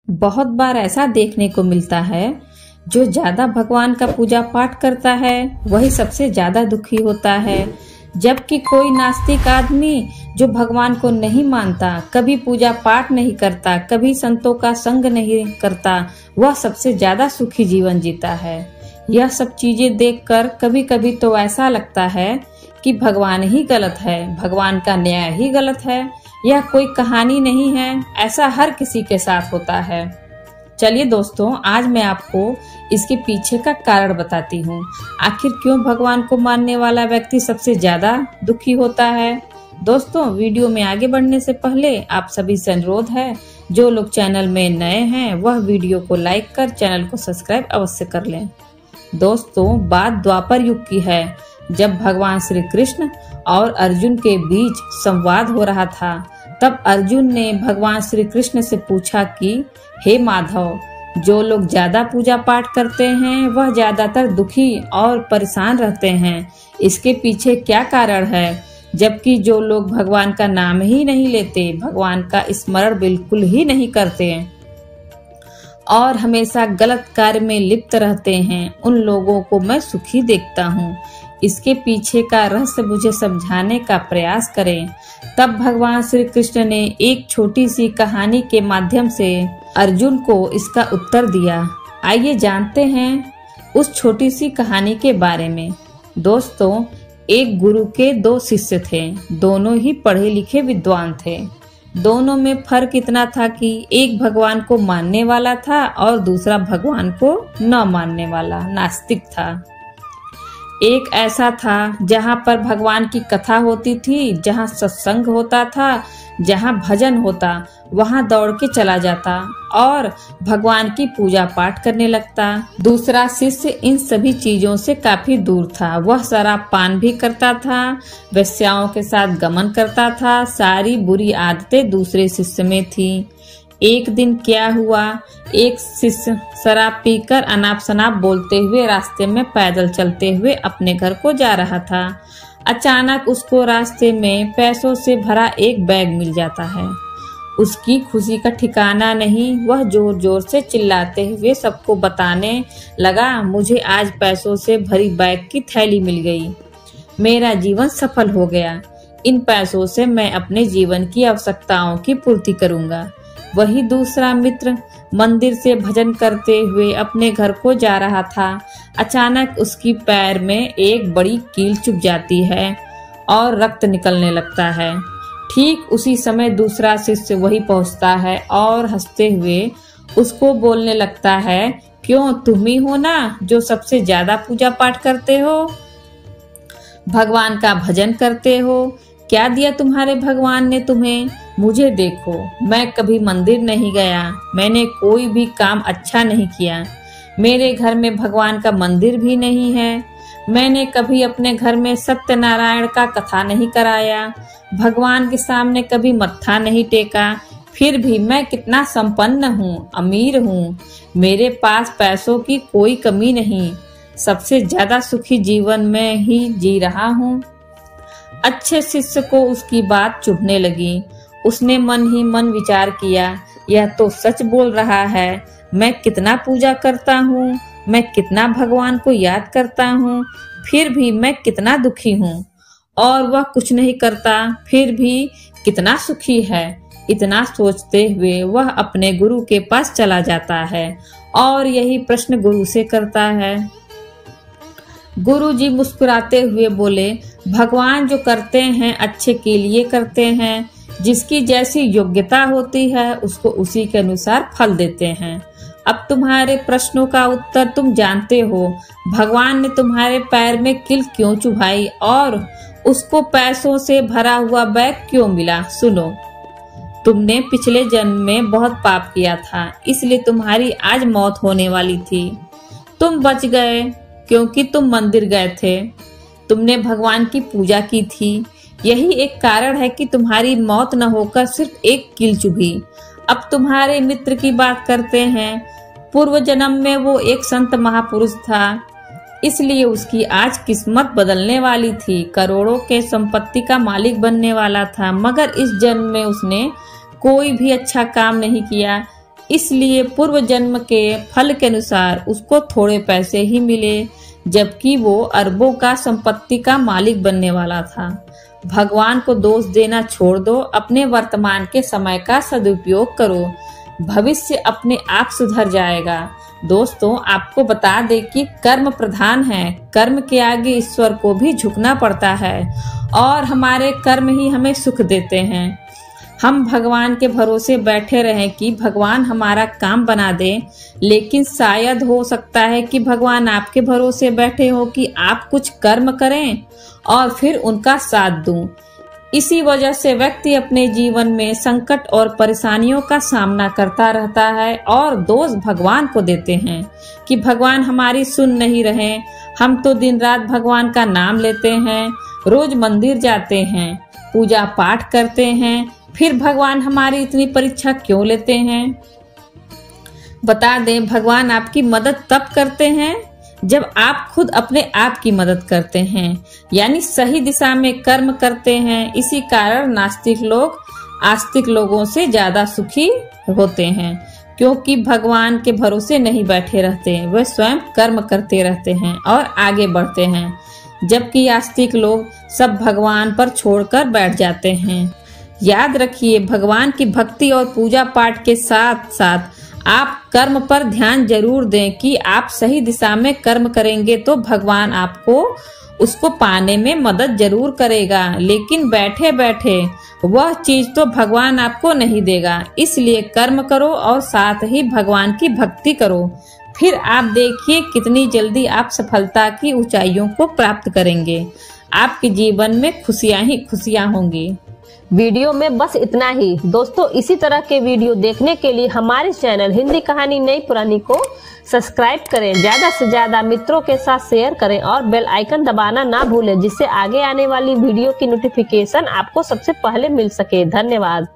बहुत बार ऐसा देखने को मिलता है, जो ज्यादा भगवान का पूजा पाठ करता है वही सबसे ज्यादा दुखी होता है, जबकि कोई नास्तिक आदमी जो भगवान को नहीं मानता, कभी पूजा पाठ नहीं करता, कभी संतों का संग नहीं करता, वह सबसे ज्यादा सुखी जीवन जीता है। यह सब चीजें देखकर कभी कभी तो ऐसा लगता है कि भगवान ही गलत है, भगवान का न्याय ही गलत है। यह कोई कहानी नहीं है, ऐसा हर किसी के साथ होता है। चलिए दोस्तों, आज मैं आपको इसके पीछे का कारण बताती हूँ। आखिर क्यों भगवान को मानने वाला व्यक्ति सबसे ज्यादा दुखी होता है। दोस्तों, वीडियो में आगे बढ़ने से पहले आप सभी से अनुरोध है, जो लोग चैनल में नए हैं वह वीडियो को लाइक कर चैनल को सब्सक्राइब अवश्य कर लें। दोस्तों, बात द्वापर युग की है, जब भगवान श्री कृष्ण और अर्जुन के बीच संवाद हो रहा था। तब अर्जुन ने भगवान श्री कृष्ण से पूछा कि हे माधव, जो लोग ज्यादा पूजा पाठ करते हैं वह ज्यादातर दुखी और परेशान रहते हैं, इसके पीछे क्या कारण है? जबकि जो लोग भगवान का नाम ही नहीं लेते, भगवान का स्मरण बिल्कुल ही नहीं करते और हमेशा गलत कार्य में लिप्त रहते हैं, उन लोगों को मैं सुखी देखता हूँ। इसके पीछे का रहस्य मुझे समझाने का प्रयास करें। तब भगवान श्री कृष्ण ने एक छोटी सी कहानी के माध्यम से अर्जुन को इसका उत्तर दिया। आइए जानते हैं उस छोटी सी कहानी के बारे में। दोस्तों, एक गुरु के दो शिष्य थे, दोनों ही पढ़े लिखे विद्वान थे। दोनों में फर्क इतना था कि एक भगवान को मानने वाला था और दूसरा भगवान को न मानने वाला नास्तिक था। एक ऐसा था जहाँ पर भगवान की कथा होती थी, जहाँ सत्संग होता था, जहाँ भजन होता, वहाँ दौड़ के चला जाता और भगवान की पूजा पाठ करने लगता। दूसरा शिष्य इन सभी चीजों से काफी दूर था। वह शराब पान भी करता था, वेश्याओं के साथ गमन करता था। सारी बुरी आदतें दूसरे शिष्य में थी। एक दिन क्या हुआ, एक शिष्य शराब पीकर अनाप शनाप बोलते हुए रास्ते में पैदल चलते हुए अपने घर को जा रहा था। अचानक उसको रास्ते में पैसों से भरा एक बैग मिल जाता है। उसकी खुशी का ठिकाना नहीं। वह जोर जोर से चिल्लाते हुए सबको बताने लगा, मुझे आज पैसों से भरी बैग की थैली मिल गई, मेरा जीवन सफल हो गया। इन पैसों से मैं अपने जीवन की आवश्यकताओं की पूर्ति करूंगा। वही दूसरा मित्र मंदिर से भजन करते हुए अपने घर को जा रहा था। अचानक उसकी पैर में एक बड़ी कील चुभ जाती है और रक्त निकलने लगता है। ठीक उसी समय दूसरा शिष्य वही पहुंचता है और हंसते हुए उसको बोलने लगता है, क्यों, तुम ही हो ना जो सबसे ज्यादा पूजा पाठ करते हो, भगवान का भजन करते हो। क्या दिया तुम्हारे भगवान ने तुम्हें? मुझे देखो, मैं कभी मंदिर नहीं गया, मैंने कोई भी काम अच्छा नहीं किया, मेरे घर में भगवान का मंदिर भी नहीं है, मैंने कभी अपने घर में सत्यनारायण का कथा नहीं कराया, भगवान के सामने कभी मत्था नहीं टेका। फिर भी मैं कितना संपन्न हूँ, अमीर हूँ, मेरे पास पैसों की कोई कमी नहीं, सबसे ज्यादा सुखी जीवन में ही जी रहा हूँ। अच्छे शिष्य को उसकी बात चुभने लगी। उसने मन ही मन विचार किया, यह तो सच बोल रहा है, मैं कितना पूजा करता हूँ, मैं कितना भगवान को याद करता हूँ, फिर भी मैं कितना दुखी हूँ, और वह कुछ नहीं करता फिर भी कितना सुखी है। इतना सोचते हुए वह अपने गुरु के पास चला जाता है और यही प्रश्न गुरु से करता है। गुरु जी मुस्कुराते हुए बोले, भगवान जो करते हैं अच्छे के लिए करते हैं, जिसकी जैसी योग्यता होती है उसको उसी के अनुसार फल देते हैं। अब तुम्हारे प्रश्नों का उत्तर तुम जानते हो। भगवान ने तुम्हारे पैर में कील क्यों चुभाई और उसको पैसों से भरा हुआ बैग क्यों मिला? सुनो, तुमने पिछले जन्म में बहुत पाप किया था, इसलिए तुम्हारी आज मौत होने वाली थी। तुम बच गए क्योंकि तुम मंदिर गए थे, तुमने भगवान की पूजा की थी। यही एक कारण है कि तुम्हारी मौत न होकर सिर्फ एक कील चुभी। अब तुम्हारे मित्र की बात करते हैं। पूर्व जन्म में वो एक संत महापुरुष था, इसलिए उसकी आज किस्मत बदलने वाली थी, करोड़ों के संपत्ति का मालिक बनने वाला था, मगर इस जन्म में उसने कोई भी अच्छा काम नहीं किया, इसलिए पूर्व जन्म के फल के अनुसार उसको थोड़े पैसे ही मिले, जबकि वो अरबों का संपत्ति का मालिक बनने वाला था। भगवान को दोष देना छोड़ दो, अपने वर्तमान के समय का सदुपयोग करो, भविष्य अपने आप सुधर जाएगा। दोस्तों, आपको बता दें कि कर्म प्रधान है, कर्म के आगे ईश्वर को भी झुकना पड़ता है और हमारे कर्म ही हमें सुख देते हैं। हम भगवान के भरोसे बैठे रहें कि भगवान हमारा काम बना दे, लेकिन शायद हो सकता है कि भगवान आपके भरोसे बैठे हो कि आप कुछ कर्म करें और फिर उनका साथ दूं। इसी वजह से व्यक्ति अपने जीवन में संकट और परेशानियों का सामना करता रहता है और दोष भगवान को देते हैं कि भगवान हमारी सुन नहीं रहे। हम तो दिन रात भगवान का नाम लेते हैं, रोज मंदिर जाते हैं, पूजा पाठ करते हैं, फिर भगवान हमारी इतनी परीक्षा क्यों लेते हैं? बता दें, भगवान आपकी मदद तब करते हैं जब आप खुद अपने आप की मदद करते हैं, यानी सही दिशा में कर्म करते हैं। इसी कारण नास्तिक लोग आस्तिक लोगों से ज्यादा सुखी होते हैं, क्योंकि भगवान के भरोसे नहीं बैठे रहते, वे स्वयं कर्म करते रहते हैं और आगे बढ़ते हैं, जबकि आस्तिक लोग सब भगवान पर छोड़कर बैठ जाते हैं। याद रखिए, भगवान की भक्ति और पूजा पाठ के साथ साथ आप कर्म पर ध्यान जरूर दें कि आप सही दिशा में कर्म करेंगे तो भगवान आपको उसको पाने में मदद जरूर करेगा, लेकिन बैठे बैठे वह चीज तो भगवान आपको नहीं देगा। इसलिए कर्म करो और साथ ही भगवान की भक्ति करो, फिर आप देखिए कितनी जल्दी आप सफलता की ऊंचाइयों को प्राप्त करेंगे। आपके जीवन में खुशियां ही खुशियां होंगी। वीडियो में बस इतना ही। दोस्तों, इसी तरह के वीडियो देखने के लिए हमारे चैनल हिंदी कहानी नई पुरानी को सब्सक्राइब करें, ज्यादा से ज्यादा मित्रों के साथ शेयर करें और बेल आइकन दबाना ना भूलें, जिससे आगे आने वाली वीडियो की नोटिफिकेशन आपको सबसे पहले मिल सके। धन्यवाद।